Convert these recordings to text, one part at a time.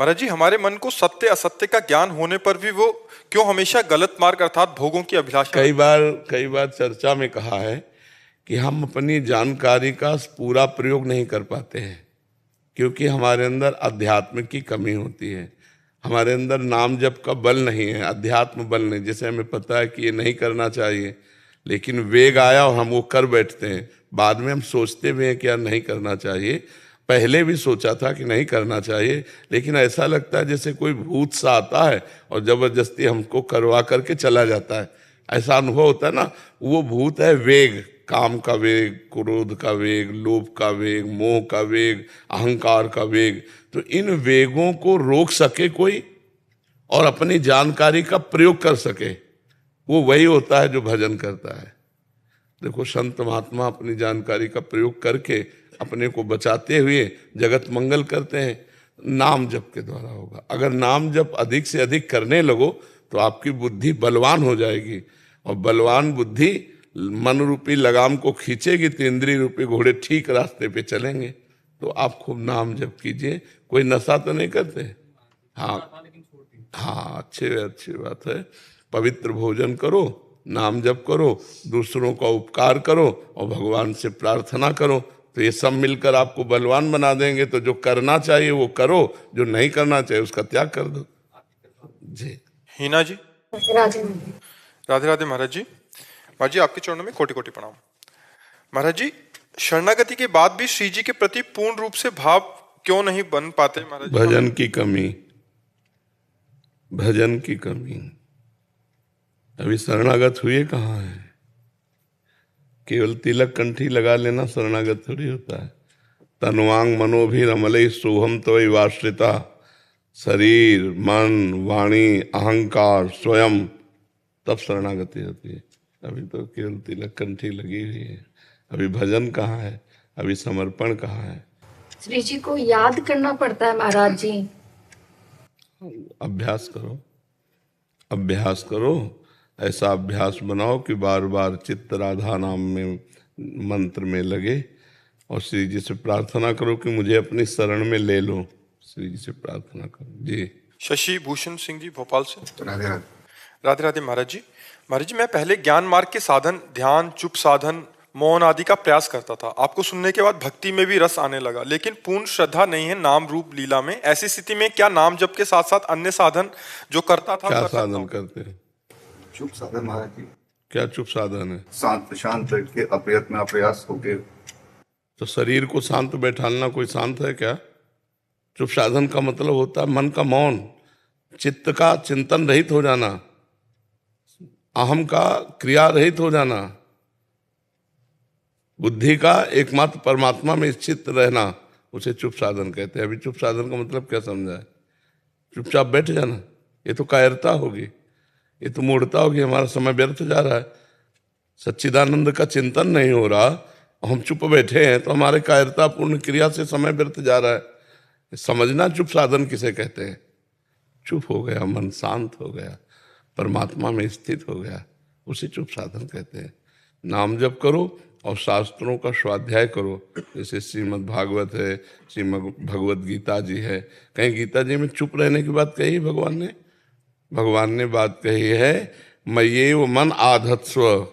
महाराज जी, हमारे मन को सत्य असत्य का ज्ञान होने पर भी वो क्यों हमेशा गलत मार्ग अर्थात भोगों की अभिलाषा? कई बार चर्चा में कहा है कि हम अपनी जानकारी का पूरा प्रयोग नहीं कर पाते हैं क्योंकि हमारे अंदर अध्यात्म की कमी होती है। हमारे अंदर नाम जप का बल नहीं है, अध्यात्म बल नहीं। जैसे हमें पता है कि ये नहीं करना चाहिए, लेकिन वेग आया और हम वो कर बैठते हैं। बाद में हम सोचते भी हैं कि यार नहीं करना चाहिए, पहले भी सोचा था कि नहीं करना चाहिए, लेकिन ऐसा लगता है जैसे कोई भूत सा आता है और जबरदस्ती हमको करवा करके चला जाता है। ऐसा अनुभव होता है ना। वो भूत है वेग, काम का वेग, क्रोध का वेग, लोभ का वेग, मोह का वेग, अहंकार का वेग। तो इन वेगों को रोक सके कोई और अपनी जानकारी का प्रयोग कर सके, वो वही होता है जो भजन करता है। देखो, संत महात्मा अपनी जानकारी का प्रयोग करके अपने को बचाते हुए जगत मंगल करते हैं। नाम जप के द्वारा होगा। अगर नाम जप अधिक से अधिक करने लगो तो आपकी बुद्धि बलवान हो जाएगी, और बलवान बुद्धि मन रूपी लगाम को खींचेगी तो इंद्रिय रूपी घोड़े ठीक रास्ते पे चलेंगे। तो आप खूब नाम जप कीजिए। कोई नशा तो नहीं करते? हाँ हाँ, अच्छी बात है। पवित्र भोजन करो, नाम जप करो, दूसरों का उपकार करो और भगवान से प्रार्थना करो, तो ये सब मिलकर आपको बलवान बना देंगे। तो जो करना चाहिए वो करो, जो नहीं करना चाहिए उसका त्याग कर दो। जी। हीना जी। राधे राधे राधे महाराज जी। महाराज जी, आपके चरणों में कोटि कोटि प्रणाम। महाराज जी, शरणागति के बाद भी श्री जी के प्रति पूर्ण रूप से भाव क्यों नहीं बन पाते महाराज जी? भजन की कमी, भजन की कमी। अभी शरणागत हुए कहाँ है? केवल तिलक कंठी लगा लेना शरणागत थोड़ी होता है। तन्वांग मनोभिर अमले सोहम त्वयि वाश्रिता। शरीर, मन, वाणी, अहंकार, स्वयं, तब शरणागति होती है। अभी तो केवल तिलक कंठी लगी हुई है। अभी भजन कहाँ है? अभी समर्पण कहाँ है? श्री जी को याद करना पड़ता है महाराज जी। अभ्यास करो, अभ्यास करो। ऐसा अभ्यास बनाओ कि बार बार चित्त राधा नाम में, मंत्र में लगे, और श्री जी से प्रार्थना करो कि मुझे अपनी शरण में ले लो। श्री जी से प्रार्थना करो। जी। शशि भूषण सिंह जी, भोपाल से। राधे राधे। राधे राधे महाराज जी। महाराज जी, मैं पहले ज्ञान मार्ग के साधन ध्यान, चुप साधन, मौन आदि का प्रयास करता था। आपको सुनने के बाद भक्ति में भी रस आने लगा, लेकिन पूर्ण श्रद्धा नहीं है नाम रूप लीला में। ऐसी स्थिति में क्या नाम जप के साथ साथ अन्य साधन जो करता था क्या कर सकता साधन हूं? करते हैं? चुप साधन महाराज जी। क्या चुप साधन है? शांत शांत बैठ के अप्रयत्न अप्रयास होके। तो शरीर को शांत बैठाना कोई शांत है क्या? चुप साधन का मतलब होता है मन का मौन, चित्त का चिंतन रहित हो जाना, अहम का क्रिया रहित हो जाना, बुद्धि का एकमात्र परमात्मा में स्थित रहना, उसे चुप साधन कहते हैं। अभी चुप साधन का मतलब क्या समझा है? चुपचाप बैठ जाना, ये तो कायरता होगी, ये तो मूढ़ता होगी, हमारा समय व्यर्थ जा रहा है। सच्चिदानंद का चिंतन नहीं हो रहा, हम चुप बैठे हैं, तो हमारे कायरता पूर्ण क्रिया से समय व्यर्थ जा रहा है। समझना चुप साधन किसे कहते हैं। चुप हो गया, मन शांत हो गया, परमात्मा में स्थित हो गया, उसे चुप साधन कहते हैं। नाम जप करो और शास्त्रों का स्वाध्याय करो। जैसे श्रीमद् भागवत है, श्रीमद् भगवत गीता जी है। कहीं गीता जी में चुप रहने की बात कही भगवान ने बात कही है, मय्येव मन आधत्स्व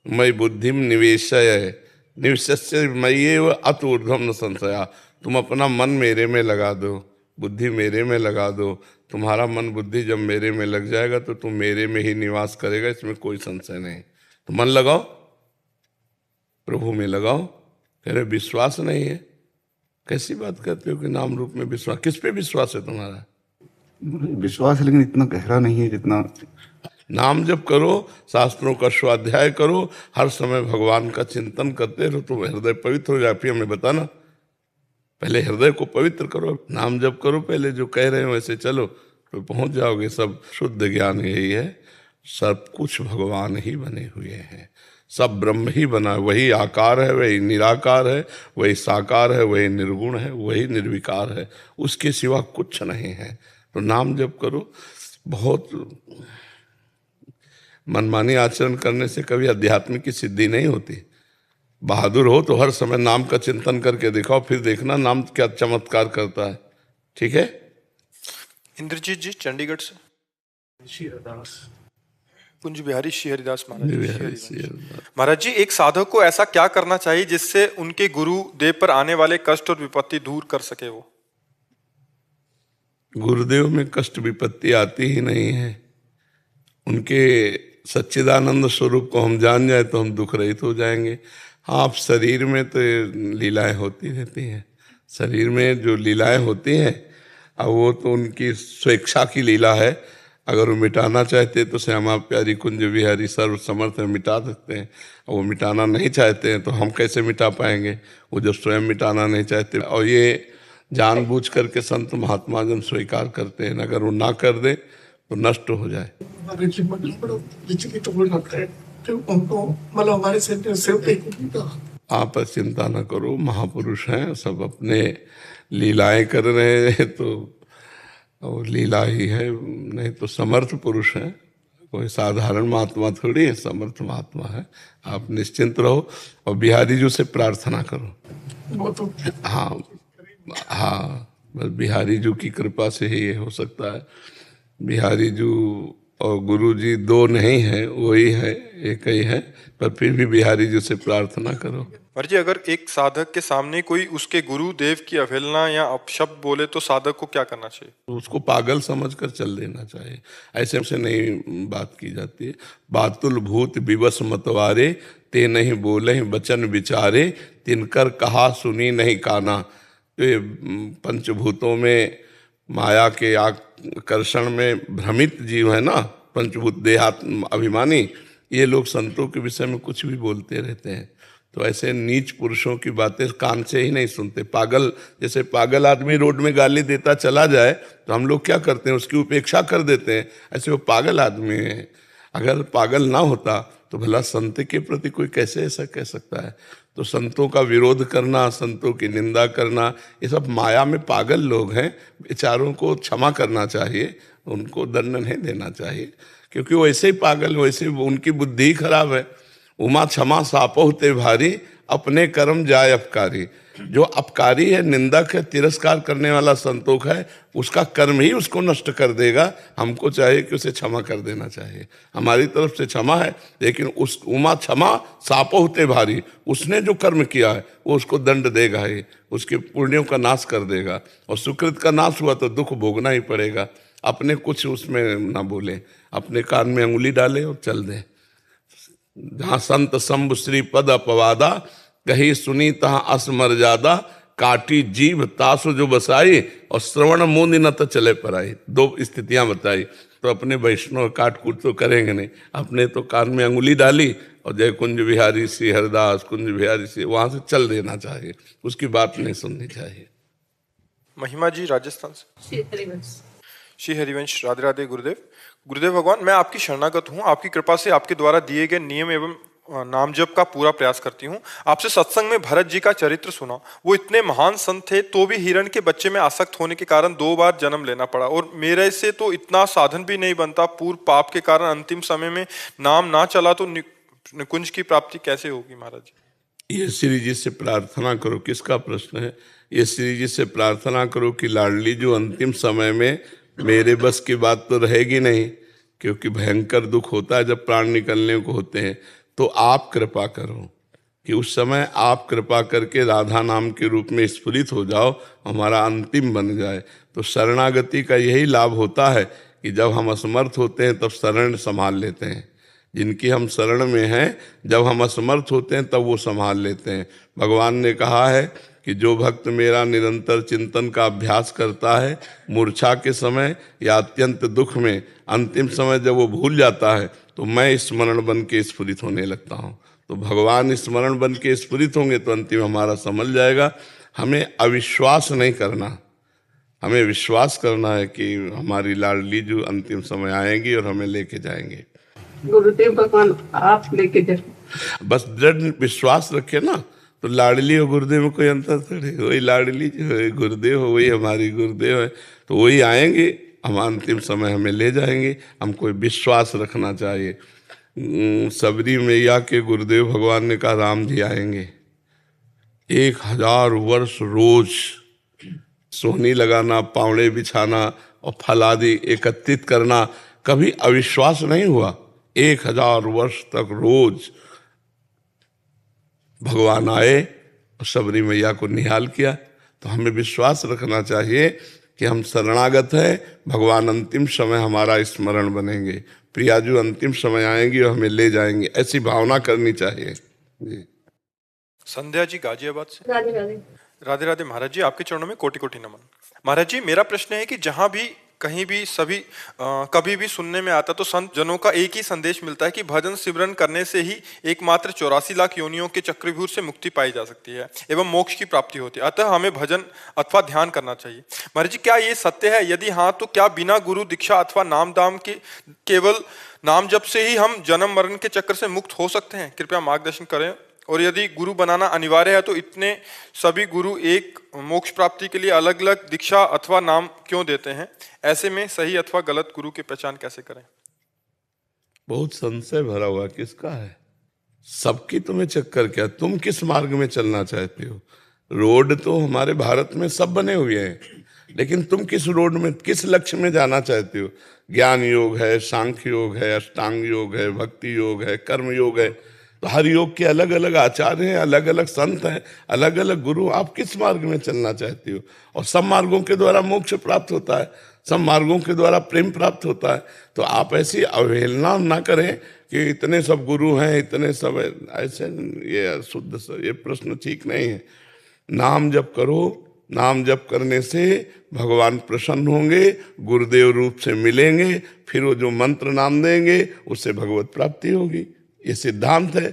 मयि बुद्धिम निवेशय निवस्य मय्येव अत ऊर्ध्वम न संशया। तुम अपना मन मेरे में लगा दो, बुद्धि मेरे में लगा दो। तुम्हारा मन बुद्धि जब मेरे में लग जाएगा तो तुम मेरे में ही निवास करेगा, इसमें कोई संशय नहीं। तो मन लगाओ, प्रभु में लगाओ। कह रहे विश्वास नहीं है? कैसी बात करते हो कि नाम रूप में विश्वास? किस पे विश्वास है तुम्हारा? विश्वास है, लेकिन इतना गहरा नहीं है जितना। नाम जप करो, शास्त्रों का स्वाध्याय करो, हर समय भगवान का चिंतन करते रहो, तो हृदय पवित्र हो जाए। फिर हमें बताना, पहले हृदय को पवित्र करो, नाम जप करो, पहले जो कह रहे हो वैसे चलो, तो पहुंच जाओगे। सब शुद्ध ज्ञान यही है, सब कुछ भगवान ही बने हुए हैं, सब ब्रह्म ही बना, वही आकार है, वही निराकार है, वही साकार है, वही निर्गुण है, वही निर्विकार है, उसके सिवा कुछ नहीं है। तो नाम जप करो। बहुत मनमानी आचरण करने से कभी आध्यात्मिक की सिद्धि नहीं होती। बहादुर हो तो हर समय नाम का चिंतन करके दिखाओ, फिर देखना नाम क्या चमत्कार करता है। ठीक है? इंद्रजीत जी चंडीगढ़ से। कुंज बिहारी श्री हरिदास महाराज जी, श्री हरिवंश। महाराज जी, एक साधक को ऐसा क्या करना चाहिए जिससे उनके गुरु देव पर आने वाले कष्ट और विपत्ति दूर कर सके वो? गुरुदेव में कष्ट विपत्ति आती ही नहीं है। उनके सच्चिदानंद स्वरूप को हम जान जाए तो हम दुख रहित हो जाएंगे। हाँ, आप शरीर में तो लीलाएं होती रहती हैं, शरीर में जो लीलाएं होती हैं अब वो तो उनकी स्वेच्छा की लीला है। अगर वो मिटाना चाहते तो श्यामा प्यारी कुंज बिहारी सर्व समर्थ है, मिटा सकते हैं। और वो मिटाना नहीं चाहते हैं तो हम कैसे मिटा पाएंगे, वो जब स्वयं मिटाना नहीं चाहते। और ये जानबूझ करके संत महात्मा जन स्वीकार करते हैं, अगर वो ना कर दे तो नष्ट हो जाए। आप चिंता न करो, महापुरुष हैं, सब अपने लीलाएं कर रहे हैं तो और लीला ही है, नहीं तो समर्थ पुरुष हैं, कोई साधारण महात्मा थोड़ी है, समर्थ महात्मा है। आप निश्चिंत रहो और बिहारी जी से प्रार्थना करो। हाँ हाँ, बस बिहारी जी की कृपा से ही ये हो सकता है। बिहारी जी और गुरु जी दो नहीं है, वही है, एक ही है, पर फिर भी बिहारी जी से प्रार्थना करो। महाराज जी, अगर एक साधक के सामने कोई उसके गुरु देव की अवहेलना या अपशब्द बोले तो साधक को क्या करना चाहिए? तो उसको पागल समझकर चल देना चाहिए। ऐसे से नहीं बात की जाती है। बातुल भूत विवश मतवारे, ते नहीं बोले वचन विचारे, तिनकर कहा सुनी नहीं काना। तो ये पंचभूतों में माया के आकर्षण में भ्रमित जीव है ना, पंचभूत देहात्म अभिमानी, ये लोग संतों के विषय में कुछ भी बोलते रहते हैं। तो ऐसे नीच पुरुषों की बातें कान से ही नहीं सुनते। पागल, जैसे पागल आदमी रोड में गाली देता चला जाए तो हम लोग क्या करते हैं, उसकी उपेक्षा कर देते हैं। ऐसे वो पागल आदमी है। अगर पागल ना होता तो भला संत के प्रति कोई कैसे ऐसा कह सकता है? तो संतों का विरोध करना, संतों की निंदा करना, ये सब माया में पागल लोग हैं। बेचारों को क्षमा करना चाहिए, उनको दंड नहीं देना चाहिए, क्योंकि वो ऐसे ही पागल, वैसे उनकी बुद्धि ही खराब है। उमा क्षमा सापो होते भारी, अपने कर्म जाय अपकारी। जो अपकारी है, निंदक है, तिरस्कार करने वाला संतोष है, उसका कर्म ही उसको नष्ट कर देगा। हमको चाहिए कि उसे क्षमा कर देना चाहिए। हमारी तरफ से क्षमा है, लेकिन उस उमा क्षमा सापो होते भारी, उसने जो कर्म किया है वो उसको दंड देगा ही, उसके पुण्यों का नाश कर देगा। और सुकृत का नाश हुआ तो दुख भोगना ही पड़ेगा। अपने कुछ उसमें ना बोले, अपने कान में अंगुली डाले और चल दें। जहाँ संत शंभु श्री पद अपवादा, कही सुनी तहाँ अस मर्यादा, काटी जीभ तासु जो बसाई, और श्रवण मुंद न तो चले पर आई। दो स्थितियां बताई। तो अपने वैष्णव काट कूट तो करेंगे नहीं, अपने तो कान में अंगुली डाली और जय कुंज बिहारी श्री हरिदास, कुंज बिहारी श्री, वहां से चल देना चाहिए, उसकी बात नहीं सुननी चाहिए। महिमा जी राजस्थान से। श्री हरिवंश। श्री हरिवंश। राधे राधे गुरुदेव। गुरुदेव भगवान, मैं आपकी शरणागत हूँ। आपकी कृपा से आपके द्वारा दिए गए नियम एवं नाम जप का पूरा प्रयास करती हूँ। आपसे सत्संग में भरत जी का चरित्र सुना। वो इतने महान संत थे तो भी हिरण के बच्चे में आसक्त होने के कारण 2 बार जन्म लेना पड़ा, और मेरे से तो इतना साधन भी नहीं बनता। पूर्व पाप के कारण अंतिम समय में नाम ना चला तो निकुंज की प्राप्ति कैसे होगी? महाराज ये श्री जी से प्रार्थना करो। किसका प्रश्न है? ये श्री जी से प्रार्थना करो कि लाडली जो अंतिम समय में, मेरे बस की बात तो रहेगी नहीं, क्योंकि भयंकर दुख होता है जब प्राण निकलने को होते हैं। तो आप कृपा करो कि उस समय आप कृपा करके राधा नाम के रूप में स्फुरित हो जाओ, हमारा अंतिम बन जाए। तो शरणागति का यही लाभ होता है कि जब हम असमर्थ होते हैं तब शरण संभाल लेते हैं। जिनकी हम शरण में हैं, जब हम असमर्थ होते हैं तब वो संभाल लेते हैं। भगवान ने कहा है कि जो भक्त मेरा निरंतर चिंतन का अभ्यास करता है, मूर्छा के समय या अत्यंत दुख में, अंतिम समय जब वो भूल जाता है, तो मैं स्मरण बन के स्फुरित होने लगता हूँ। तो भगवान स्मरण बन के स्फुरित होंगे तो अंतिम हमारा समझ जाएगा। हमें अविश्वास नहीं करना, हमें विश्वास करना है कि हमारी लाडली जो अंतिम समय आएंगी और हमें लेके जाएंगे। गुरुदेव भगवान आप लेके जाए, बस दृढ़ विश्वास रखे ना, तो लाडली और गुरुदेव में कोई अंतर थोड़ी। वही लाडली जो है गुरुदेव हो, वही हमारी गुरुदेव है, तो वही आएंगे, हम अंतिम समय हमें ले जाएंगे। हमको विश्वास रखना चाहिए। सबरी मैया के गुरुदेव भगवान ने कहा राम जी आएंगे, 1000 वर्ष रोज सोहनी लगाना, पावड़े बिछाना, और फल आदि एकत्रित करना कभी अविश्वास नहीं हुआ। 1000 वर्ष तक रोज भगवान आए और सबरी मैया को निहाल किया। तो हमें विश्वास रखना चाहिए कि हम शरणागत हैं, भगवान अंतिम समय हमारा स्मरण बनेंगे, प्रियाजू अंतिम समय आएंगी और हमें ले जाएंगे, ऐसी भावना करनी चाहिए जी। संध्या जी गाजियाबाद से। राधे राधे। राधे राधे महाराज जी, आपके चरणों में कोटि कोटि नमन। महाराज जी, मेरा प्रश्न है कि जहां भी कहीं भी सभी कभी भी सुनने में आता तो संत जनों का एक ही संदेश मिलता है कि भजन सिमरन करने से ही एकमात्र 84 लाख योनियों के चक्रव्यूह से मुक्ति पाई जा सकती है एवं मोक्ष की प्राप्ति होती है, अतः हमें भजन अथवा ध्यान करना चाहिए। महाराज जी, क्या ये सत्य है? यदि हाँ, तो क्या बिना गुरु दीक्षा अथवा नाम दाम के केवल नाम जप से ही हम जन्म मरण के चक्र से मुक्त हो सकते हैं? कृपया मार्गदर्शन करें। और यदि गुरु बनाना अनिवार्य है तो इतने सभी गुरु एक मोक्ष प्राप्ति के लिए अलग अलग दीक्षा अथवा नाम क्यों देते हैं? ऐसे में सही अथवा गलत गुरु की पहचान कैसे करें? बहुत संशय भरा हुआ किसका है? सबकी तुम्हें चक्कर क्या? तुम किस मार्ग में चलना चाहते हो? रोड तो हमारे भारत में सब बने हुए हैं, लेकिन तुम किस रोड में, किस लक्ष्य में जाना चाहते हो? ज्ञान योग है, सांख्य योग है, अष्टांग योग है, भक्ति योग है, कर्म योग है। तो हर योग के अलग अलग आचार्य हैं, अलग अलग संत हैं, अलग अलग गुरु। आप किस मार्ग में चलना चाहते हो? और सब मार्गों के द्वारा मोक्ष प्राप्त होता है, सब मार्गों के द्वारा प्रेम प्राप्त होता है। तो आप ऐसी अवहेलना ना करें कि इतने सब गुरु हैं, इतने सब ऐसे, ये शुद्ध ये प्रश्न ठीक नहीं है। नाम जप करो, नाम जप करने से भगवान प्रसन्न होंगे, गुरुदेव रूप से मिलेंगे, फिर वो जो मंत्र नाम देंगे उससे भगवत प्राप्ति होगी। ये सिद्धांत है।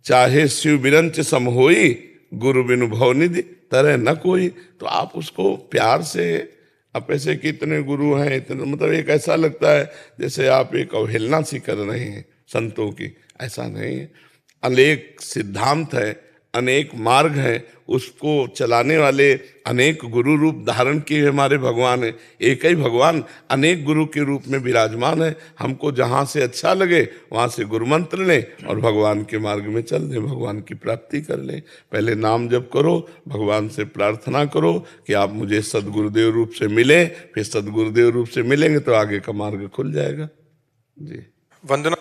चाहे शिव बिरंच सम होई, गुरु बिनु भवनिधि तरह न कोई। तो आप उसको प्यार से, आप ऐसे कि इतने गुरु हैं, इतने, मतलब एक ऐसा लगता है जैसे आप एक अवहेलना सी कर रहे हैं संतों की। ऐसा नहीं है। अनेक सिद्धांत है, अनेक मार्ग है, उसको चलाने वाले अनेक गुरु रूप धारण किए हमारे भगवान है। एक ही भगवान अनेक गुरु के रूप में विराजमान है। हमको जहाँ से अच्छा लगे वहाँ से गुरु मंत्र लें और भगवान के मार्ग में चल दें, भगवान की प्राप्ति कर लें। पहले नाम जप करो, भगवान से प्रार्थना करो कि आप मुझे सदगुरुदेव रूप से मिलें, फिर सदगुरुदेव रूप से मिलेंगे तो आगे का मार्ग खुल जाएगा जी। वंदना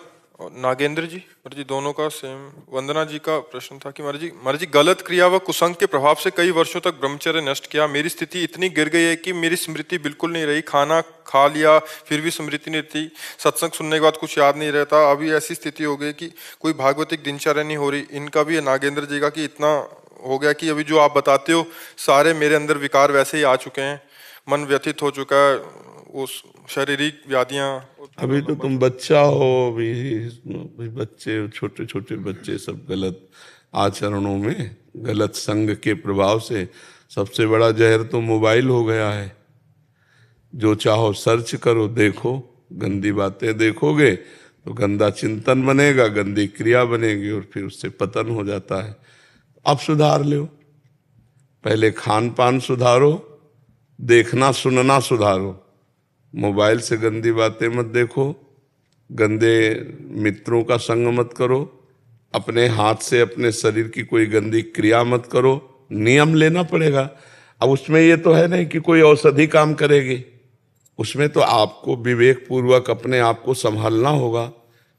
नागेंद्र जी, महाराज जी दोनों का सेम। वंदना जी का प्रश्न था कि महाराज जी गलत क्रिया व कुसंग के प्रभाव से कई वर्षों तक ब्रह्मचर्य नष्ट किया। मेरी स्थिति इतनी गिर गई है कि मेरी स्मृति बिल्कुल नहीं रही। खाना खा लिया फिर भी स्मृति नहीं रहती, सत्संग सुनने के बाद कुछ याद नहीं रहता। अभी ऐसी स्थिति हो गई कि कोई भागवतिक दिनचर्या नहीं हो रही। इनका भी नागेंद्र जी का कि इतना हो गया कि अभी जो आप बताते हो सारे मेरे अंदर विकार वैसे ही आ चुके हैं, मन व्यथित हो चुका है, उस शारीरिक व्याधियां। अभी तो तुम बच्चा हो, अभी बच्चे, छोटे छोटे बच्चे सब गलत आचरणों में, गलत संग के प्रभाव से। सबसे बड़ा जहर तो मोबाइल हो गया है। जो चाहो सर्च करो, देखो, गंदी बातें देखोगे तो गंदा चिंतन बनेगा, गंदी क्रिया बनेगी और फिर उससे पतन हो जाता है। अब सुधार लो, पहले खान पान सुधारो, देखना सुनना सुधारो। मोबाइल से गंदी बातें मत देखो, गंदे मित्रों का संग मत करो, अपने हाथ से अपने शरीर की कोई गंदी क्रिया मत करो। नियम लेना पड़ेगा। अब उसमें ये तो है नहीं कि कोई औषधि काम करेगी, उसमें तो आपको विवेक पूर्वक अपने आप को संभालना होगा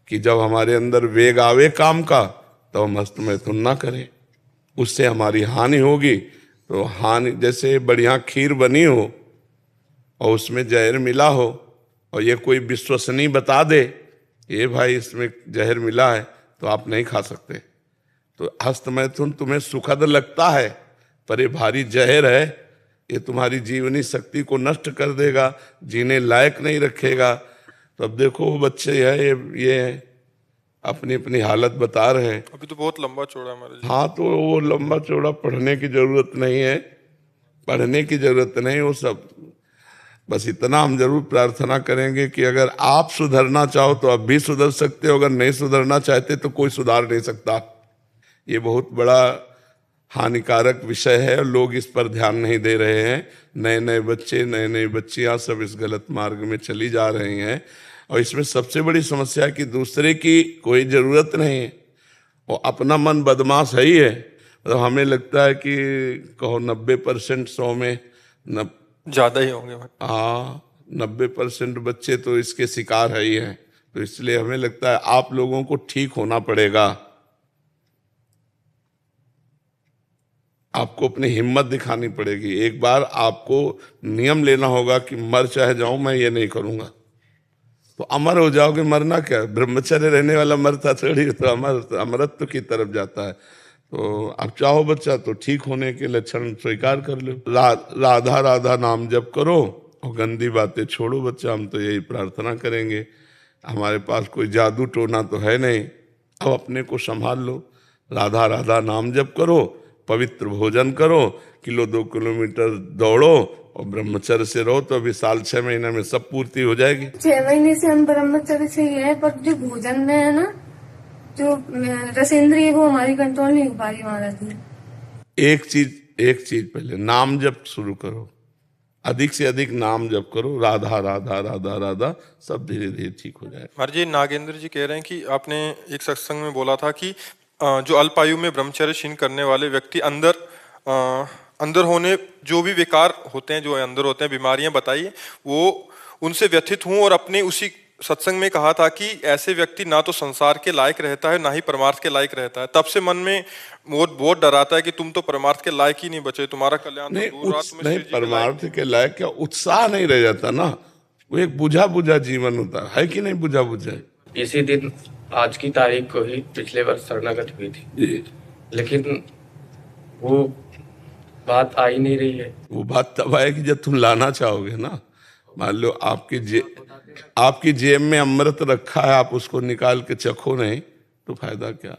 कि जब हमारे अंदर वेग आवे काम का तो हम हस्त मैथुन ना करें, उससे हमारी हानि होगी। तो हानि, जैसे बढ़िया खीर बनी हो और उसमें जहर मिला हो और ये कोई विश्वसनीय बता दे ये भाई इसमें जहर मिला है, तो आप नहीं खा सकते। तो हस्त मैथुन तुम्हें सुखद लगता है पर ये भारी जहर है, ये तुम्हारी जीवनी शक्ति को नष्ट कर देगा, जीने लायक नहीं रखेगा। तो अब देखो वो बच्चे है, ये अपनी अपनी हालत बता रहे हैं। अभी तो बहुत लंबा चौड़ा है महाराज। हाँ, तो वो लंबा चौड़ा पढ़ने की जरूरत नहीं है, पढ़ने की जरूरत नहीं। वो सब बस इतना हम जरूर प्रार्थना करेंगे कि अगर आप सुधरना चाहो तो आप भी सुधर सकते हो, अगर नहीं सुधरना चाहते तो कोई सुधार नहीं सकता। ये बहुत बड़ा हानिकारक विषय है और लोग इस पर ध्यान नहीं दे रहे हैं। नए नए बच्चे, नए नई बच्चियां सब इस गलत मार्ग में चली जा रही हैं। और इसमें सबसे बड़ी समस्या है कि दूसरे की कोई ज़रूरत नहीं है, वो अपना मन बदमाश है ही है। तो हमें लगता है कि कहो 90% 100 में ज्यादा ही होंगे। हाँ, 90% बच्चे तो इसके शिकार है ही हैं। तो इसलिए हमें लगता है आप लोगों को ठीक होना पड़ेगा, आपको अपनी हिम्मत दिखानी पड़ेगी। एक बार आपको नियम लेना होगा कि मर चाहे जाऊं, मैं ये नहीं करूंगा। तो अमर हो जाओगे, मरना क्या, ब्रह्मचर्य रहने वाला मरता थोड़ी, तो अमरत्व की तरफ जाता है। तो आप चाहो बच्चा तो ठीक होने के लक्षण स्वीकार कर लो। राधा राधा नाम जप करो और गंदी बातें छोड़ो बच्चा, हम तो यही प्रार्थना करेंगे। हमारे पास कोई जादू टोना तो है नहीं, अब अपने को संभाल लो। राधा राधा नाम जप करो, पवित्र भोजन करो, 1-2 किलोमीटर दौड़ो और ब्रह्मचर्य से रहो, तो अभी साल 6 महीने में सब पूर्ति हो जाएगी। 6 महीने से हम ब्रह्मचर्य से ही है, पर जो भोजन में है ना, जो रसेंद्रिय, वो हमारी कंट्रोल नहीं हो पा रही महाराज जी। एक चीज पहले नाम जप शुरू करो, अधिक से अधिक नाम जप करो, राधा राधा राधा राधा, सब धीरे धीरे ठीक हो जाएगा। महाराज जी, नागेंद्र जी कह रहे हैं कि आपने एक सत्संग में बोला था कि जो अल्पायु में ब्रह्मचर्य क्षीण करने वाले व्यक्ति अंदर होने जो भी विकार होते हैं, जो अंदर होते हैं, बीमारियां बताइए, वो उनसे व्यथित हूं। और अपने उसी सत्संग में कहा था कि ऐसे व्यक्ति ना तो संसार के लायक रहता है, ना ही परमार्थ के लायक रहता है। तब से मन में बहुत डराता है कि तुम तो परमार्थ के लायक ही नहीं बचे, तुम्हारा कल्याण नहीं, तो दूर रहा, तुम्हें नहीं श्री जी के लायक परमार्थ के लायक क्या, उत्साह नहीं रह जाता ना, वो एक बुझा बुझा जीवन होता है कि नहीं, बुझा बुझा। इसी दिन आज की तारीख को ही पिछले वर्ष शरणागत हुई थी जी, लेकिन वो बात आ ही नहीं रही है। वो बात तब आएगी जब तुम लाना चाहोगे ना। मान लो आपकी जेब में अमृत रखा है, आप उसको निकाल के चखो नहीं तो फायदा क्या।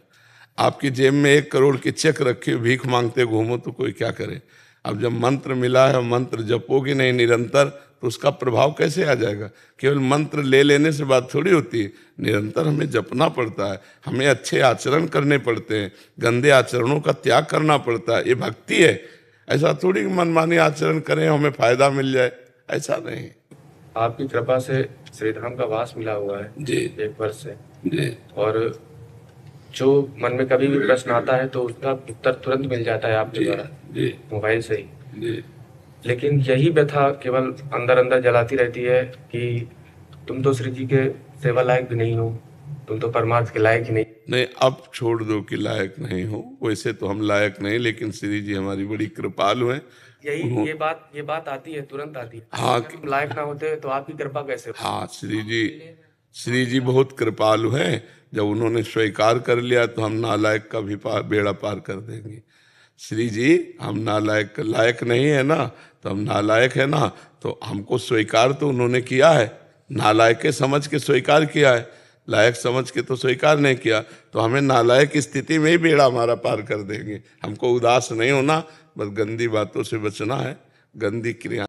आपकी जेब में 1 करोड़ के चेक रखे, भीख मांगते घूमो तो कोई क्या करे। अब जब मंत्र मिला है, मंत्र जपोगे नहीं निरंतर, तो उसका प्रभाव कैसे आ जाएगा। केवल मंत्र ले लेने से बात थोड़ी होती है, निरंतर हमें जपना पड़ता है, हमें अच्छे आचरण करने पड़ते हैं, गंदे आचरणों का त्याग करना पड़ता है। ये भक्ति है, ऐसा थोड़ी मनमानी आचरण करें हमें फायदा मिल जाए, ऐसा नहीं। आपकी कृपा से श्रीधाम का वास मिला हुआ है जी 1 वर्ष से जी और जो मन में कभी भी प्रश्न आता है तो उसका उत्तर तुरंत मिल जाता है आपके द्वारा, जी मोबाइल से ही। जी। लेकिन यही व्यथा केवल अंदर अंदर जलाती रहती है कि तुम तो श्री जी के सेवा लायक भी नहीं हो, तुम तो परमार्थ के लायक ही नहीं। नहीं, अब छोड़ दो कि लायक नहीं हो, वैसे तो हम लायक नहीं, लेकिन श्री जी हमारी बड़ी कृपालु हैं। यही ये बात आती है, तुरंत आती है। हाँ, अगर हम लायक ना होते तो आपकी कृपा कैसे हो? हाँ, श्री जी बहुत कृपालु हैं। जब उन्होंने स्वीकार कर लिया तो हम नालायक का भी बेड़ा पार कर देंगे। श्री जी, हम नालायक लायक नहीं है ना, तो हम नालायक है ना, तो हमको स्वीकार तो उन्होंने किया है, नालायक के समझ के स्वीकार किया है, लायक समझ के तो स्वीकार नहीं किया, तो हमें नालायक की स्थिति में ही बेड़ा हमारा पार कर देंगे। हमको उदास नहीं होना, बस गंदी बातों से बचना है, गंदी क्रिया